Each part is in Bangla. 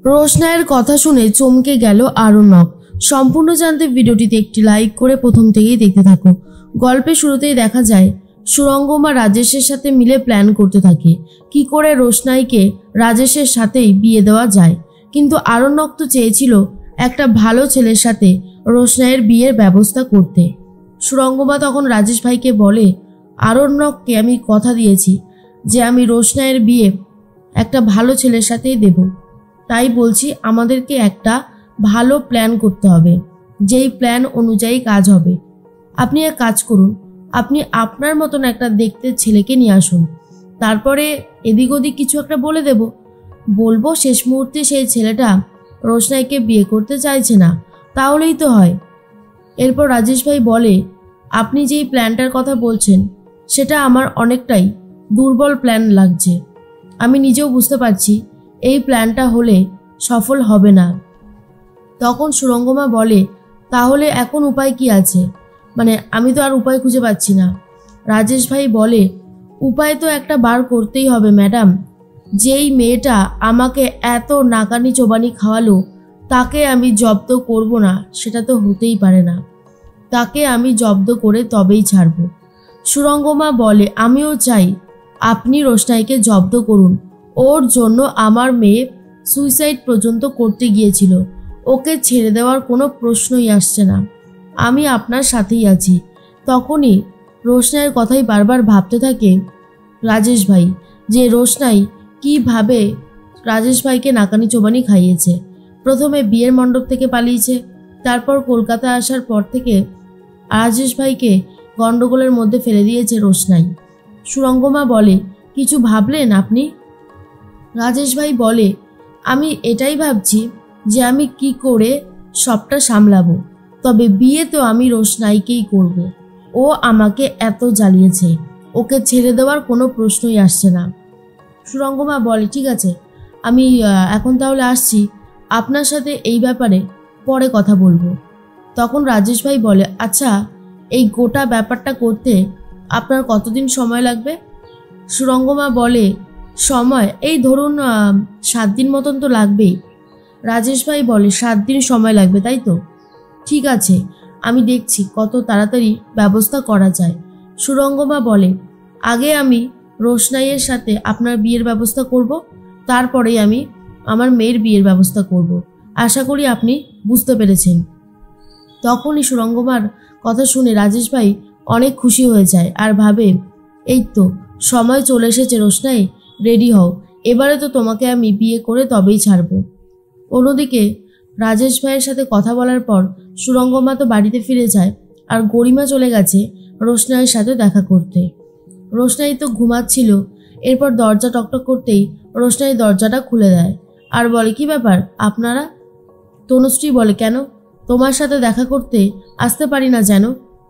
রোশনাইয়ের কথা শুনে চমকে গেল আরণ্যক। সম্পূর্ণ জানতে ভিডিওটিতে একটি লাইক করে প্রথম থেকেই দেখতে থাকো। গল্পের শুরুতেই দেখা যায় সুরঙ্গমা রাজেশের সাথে মিলে প্ল্যান করতে থাকে কি করে রোশনাইকে রাজেশের সাথেই বিয়ে দেওয়া যায়। কিন্তু আরণ্যক তো চেয়েছিল একটা ভালো ছেলের সাথে রোশনাইয়ের বিয়ের ব্যবস্থা করতে। সুরঙ্গমা তখন রাজেশ ভাইকে বলে, আরণ্যককে আমি কথা দিয়েছি যে আমি রোশনাইয়ের বিয়ে একটা ভালো ছেলের সাথেই দেব। তাই বলছি আমাদেরকে একটা ভালো প্ল্যান করতে হবে, যেই প্ল্যান অনুযায়ী কাজ হবে। আপনি এক কাজ করুন, আপনি আপনার মতন একটা দেখতে ছেলেকে নিয়ে আসুন, তারপরে এদিক ওদিক কিছু একটা বলে বলবো শেষ মুহূর্তে সেই ছেলেটা রোশনাইকে বিয়ে করতে চাইছে না, তাহলেই তো হয়। এরপর রাজেশ ভাই বলে, আপনি যেই প্ল্যানটার কথা বলছেন সেটা আমার অনেকটাই দুর্বল প্ল্যান লাগছে। আমি নিজেও বুঝতে পারছি এই প্ল্যানটা হলে সফল হবে না। তখন সুরঙ্গমা বলে, তাহলে এখন উপায় কি আছে? মানে আমি তো আর উপায় খুঁজে পাচ্ছি না। রাজেশ ভাই বলে, উপায় তো একটা বার করতেই হবে ম্যাডাম। যেই মেয়েটা আমাকে এত নাকানি চোবানি খাওয়ালো তাকে আমি জব্দ করব না, সেটা তো হতেই পারে না। তাকে আমি জব্দ করে তবেই ছাড়ব। সুরঙ্গমা বলে, আমিও চাই আপনি রোশনাইকে জব্দ করুন। ওর জন্য আমার মেয়ে সুইসাইড পর্যন্ত করতে গিয়েছিল, ওকে ছেড়ে দেওয়ার কোনো প্রশ্নই আসছে না। আমি আপনার সাথেই আছি। তখনই রোশনাইয়ের কথাই বারবার ভাবতে থাকে রাজেশ ভাই, যে রোশনাই কীভাবে রাজেশ ভাইকে নাকানি চোবানি খাইয়েছে। প্রথমে বিয়ের মণ্ডপ থেকে পালিয়েছে, তারপর কলকাতা আসার পর থেকে রাজেশ ভাইকে গণ্ডগোলের মধ্যে ফেলে দিয়েছে রোশনাই। সুরঙ্গমা বলে, কিছু ভাবলেন আপনি? রাজেশ ভাই বলে, আমি এটাই ভাবছি যে আমি কি করে সবটা সামলাবো। তবে বিয়ে তো আমি রোশনাইকেই করব। ও আমাকে এত জ্বালিয়েছে, ওকে ছেড়ে দেওয়ার কোনো প্রশ্নই আসছে না। সুরঙ্গমা বলে, ঠিক আছে, আমি এখন তাহলে আসছি, আপনার সাথে এই ব্যাপারে পরে কথা বলবো। তখন রাজেশ ভাই বলে, আচ্ছা এই গোটা ব্যাপারটা করতে আপনার কতদিন সময় লাগবে? সুরঙ্গমা বলে, সময় এই ধরুন 7 দিন মতন তো লাগবেই। রাজেশ ভাই বলে, 7 দিন সময় লাগবে তাই তো? ঠিক আছে, আমি দেখছি কত তাড়াতাড়ি ব্যবস্থা করা যায়। সুরঙ্গমা বলে, আগে আমি রোশনাইয়ের সাথে আপনার বিয়ের ব্যবস্থা করব, তারপরেই আমি আমার মেয়ের বিয়ের ব্যবস্থা করব। আশা করি আপনি বুঝতে পেরেছেন। তখনই সুরঙ্গমার কথা শুনে রাজেশ ভাই অনেক খুশি হয়ে যায় আর ভাবে, এই তো সময় চলে এসেছে রোশনাই, রেডি হও, এবারে তো তোমাকে আমি বিয়ে করে তবেই ছাড়ব। অন্যদিকে রাজেশ ভাইয়ের সাথে কথা বলার পর সুরঙ্গমা তো বাড়িতে ফিরে যায় আর গরিমা চলে গেছে রোশনাইয়ের সাথে দেখা করতে। রোশনাই তো ঘুমাচ্ছিল। এরপর দরজা টকটক করতেই রোশনাই দরজাটা খুলে দেয় আর বলে, কি ব্যাপার আপনারা? তনুশ্রী বলে, কেন তোমার সাথে দেখা করতে আসতে পারি না যেন?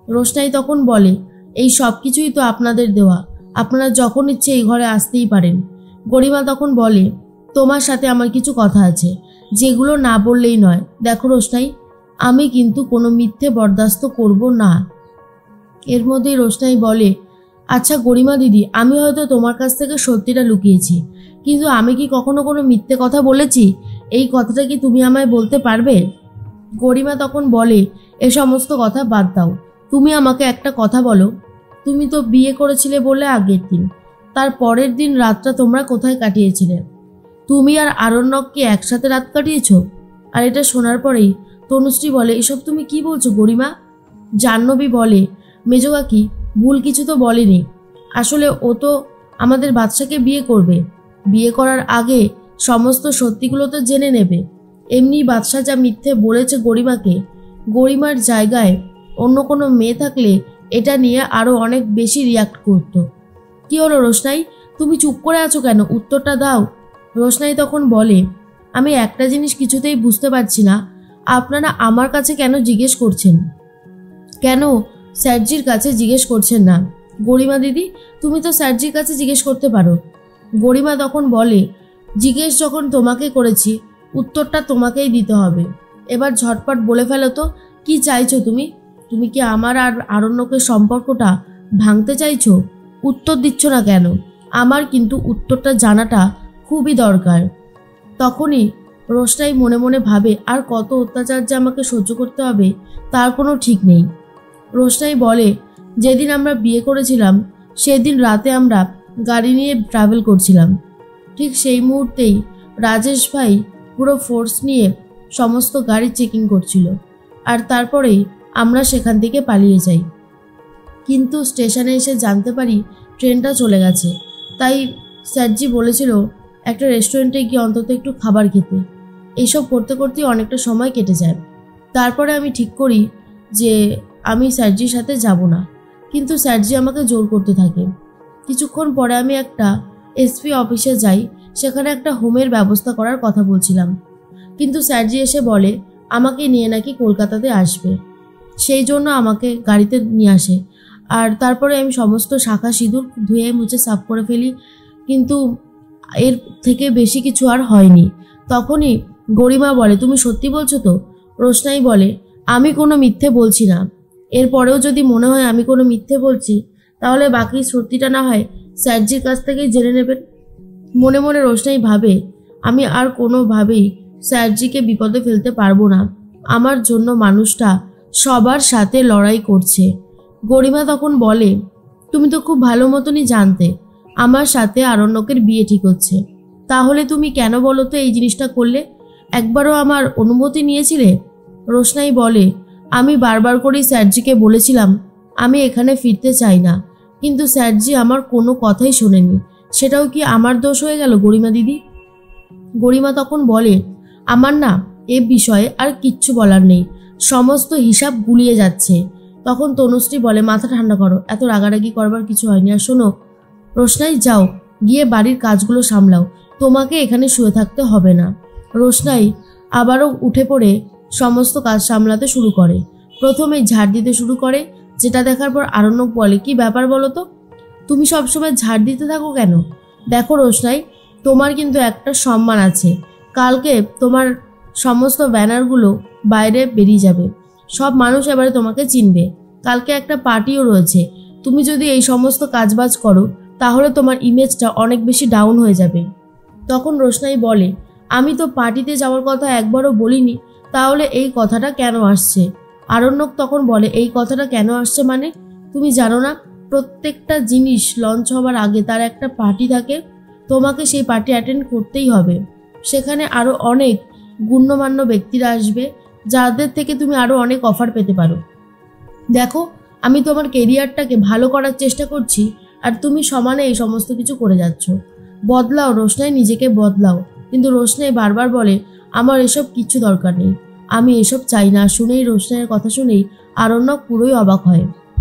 রোশনাই তখন বলে, এই সব কিছুই তো আপনাদের দেওয়া, আপনারা যখন ইচ্ছে এই ঘরে আসতেই পারেন। গরিমা তখন বলে, তোমার সাথে আমার কিছু কথা আছে, যেগুলো না বললেই নয়। দেখো রোশনাই, আমি কিন্তু কোনো মিথ্যে বরদাস্ত করব না। এর মধ্যেই রোশনাই বলে, আচ্ছা গরিমা দিদি, আমি হয়তো তোমার কাছ থেকে সত্যিটা লুকিয়েছি, কিন্তু আমি কি কখনো কোনো মিথ্যে কথা বলেছি? এই কথাটা কি তুমি আমায় বলতে পারবে? গরিমা তখন বলে, এ সমস্ত কথা বাদ দাও, তুমি আমাকে একটা কথা বলো, তুমি তো বিয়ে করেছিলে বলে আগের দিন, তার পরের দিন রাতটা তোমরা কোথায় কাটিয়েছিলে? তুমি আর আরণ্যক কি একসাথে রাত কাটিয়েছ? আর এটা শোনার পরেই তনুশ্রী বলে, এসব তুমি কি বলছো গরিমা? জাহ্নবী বলে, মেজো কাকি ভুল কিছু তো বলেনি, আসলে ও তো আমাদের বাদশাকে বিয়ে করবে, বিয়ে করার আগে সমস্ত সত্যিগুলো তো জেনে নেবে। এমনি বাদশা যা মিথ্যে বলেছে গরিমাকে, গরিমার জায়গায় অন্য কোনো মেয়ে থাকলে এটা নিয়ে আরো অনেক বেশি রিয়াক্ট করতো। কি হলো রোশনাই, তুমি চুপ করে আছো কেন? উত্তরটা দাও। রোশনাই তখন বলে, আমি একটা জিনিস কিছুতেই বুঝতে পারছি না, আপনারা আমার কাছে কেন জিজ্ঞেস করছেন? কেন স্যারজির কাছে জিজ্ঞেস করছেন না? গরিমা দিদি, তুমি তো স্যারজির কাছে জিজ্ঞেস করতে পারো। গরিমা তখন বলে, জিজ্ঞেস যখন তোমাকে করেছি, উত্তরটা তোমাকেই দিতে হবে। এবার ঝটপট বলে ফেলো তো, কি চাইছো তুমি? তুমি কি আমার আর আরণ্যকের সম্পর্কটা ভাঙতে চাইছো? উত্তর দিচ্ছ না কেন? আমার কিন্তু উত্তরটা জানাটা খুবই দরকার। তখনই রোশনাই মনে মনে ভাবে আর কত অত্যাচার যে আমাকে সহ্য করতে হবে তার কোনো ঠিক নেই। রোশনাই বলে, যেদিন আমরা বিয়ে করেছিলাম সেদিন রাতে আমরা গাড়ি নিয়ে ট্রাভেল করছিলাম। ঠিক সেই মুহূর্তেই রাজেশ ভাই পুরো ফোর্স নিয়ে সমস্ত গাড়ি চেকিং করছিল, আর তারপরেই আমরা সেখান থেকে পালিয়ে যাই। কিন্তু স্টেশনে এসে জানতে পারি ট্রেনটা চলে গেছে। তাই স্যারজি বলেছিল একটা রেস্টুরেন্টে গিয়ে অন্তত একটু খাবার খেতে। এইসব করতে করতেই অনেকটা সময় কেটে যায়। তারপরে আমি ঠিক করি যে আমি স্যারজির সাথে যাব না, কিন্তু স্যারজি আমাকে জোর করতে থাকে। কিছুক্ষণ পরে আমি একটা এসপি অফিসে যাই, সেখানে একটা হোমের ব্যবস্থা করার কথা বলছিলাম, কিন্তু স্যারজি এসে বলে আমাকে নিয়ে নাকি কলকাতাতে আসবে, সেই জন্য আমাকে গাড়িতে নিয়ে আসে। আর তারপরে আমি সমস্ত শাখা সিঁদুর ধুয়ে মুছে সাফ করে ফেলি, কিন্তু এর থেকে বেশি কিছু আর হয়নি। তখনই গরিমা বলে, তুমি সত্যি বলছো তো? রোশনাই বলে, আমি কোনো মিথ্যে বলছি না। এরপরেও যদি মনে হয় আমি কোনো মিথ্যে বলছি, তাহলে বাকি সত্যিটা না হয় স্যারজির কাছ থেকেই জেনে নেবেন। মনে মনে রোশনাই ভাবে, আমি আর কোনোভাবেই স্যারজিকে বিপদে ফেলতে পারবো না। আমার জন্য মানুষটা সবার সাথে লড়াই করছে। গরিমা তখন বলে, তুমি তো খুব ভালো মতনই জানতে আমার সাথে আরণ্যকের বিয়ে ঠিক হচ্ছে, তাহলে তুমি কেন বলো তো এই জিনিসটা করলে? একবারও আমার অনুমতি নিয়েছিলে? রোশনাই বলে, আমি বারবার করেই স্যারজিকে বলেছিলাম আমি এখানে ফিরতে চাই না, কিন্তু স্যারজি আমার কোনো কথাই শোনেনি। সেটাও কি আমার দোষ হয়ে গেল গরিমা দিদি? গরিমা তখন বলে, আমার না এ বিষয়ে আর কিচ্ছু বলার নেই, সমস্ত হিসাব গুলিয়ে যাচ্ছে। তখন তনুশ্রী বলে, মাথা ঠান্ডা করো, এত রাগারাগি করবার কিছু হয়নি। আর শোনো রোশনাই, যাও গিয়ে বাড়ির কাজগুলো সামলাও, তোমাকে এখানে শুয়ে থাকতে হবে না। রোশনাই আবারও উঠে পড়ে সমস্ত কাজ সামলাতে শুরু করে। প্রথমে ঝাড় দিতে শুরু করে, যেটা দেখার পর আরণ্যক বলে, কি ব্যাপার বলো তো, তুমি সবসময় ঝাড় দিতে থাকো কেন? দেখো রোশনাই, তোমার কিন্তু একটা সম্মান আছে। কালকে তোমার সমস্ত ব্যানারগুলো বাইরে বেরিয়ে যাবে, সব মানুষ এবারে তোমাকে চিনবে। কালকে একটা পার্টিও রয়েছে, তুমি যদি এই সমস্ত কাজবাজ করো তাহলে তোমার ইমেজটা অনেক বেশি ডাউন হয়ে যাবে। তখন রোশনাই বলে, আমি তো পার্টিতে যাওয়ার কথা একবারও বলিনি, তাহলে এই কথাটা কেন আসছে? আরণ্যক তখন বলে, এই কথাটা কেন আসছে মানে? তুমি জানো না প্রত্যেকটা জিনিস লঞ্চ হবার আগে তার একটা পার্টি থাকে, তোমাকে সেই পার্টি অ্যাটেন্ড করতেই হবে। সেখানে আরও অনেক গণ্যমান্য ব্যক্তিরা আসবে, যাদের থেকে তুমি আরও অনেক অফার পেতে পারো। দেখো, আমি তোমার কেরিয়ারটাকে ভালো করার চেষ্টা করছি, আর তুমি সমানে এই সমস্ত কিছু করে যাচ্ছ। বদলাও রোশনাই, নিজেকে বদলাও। কিন্তু রোশনাই বারবার বলে, আমার এসব কিচ্ছু দরকার নেই, আমি এসব চাই না। শুনেই রোশনাইয়ের কথা শুনেই আরণ্যক পুরোই অবাক হয়।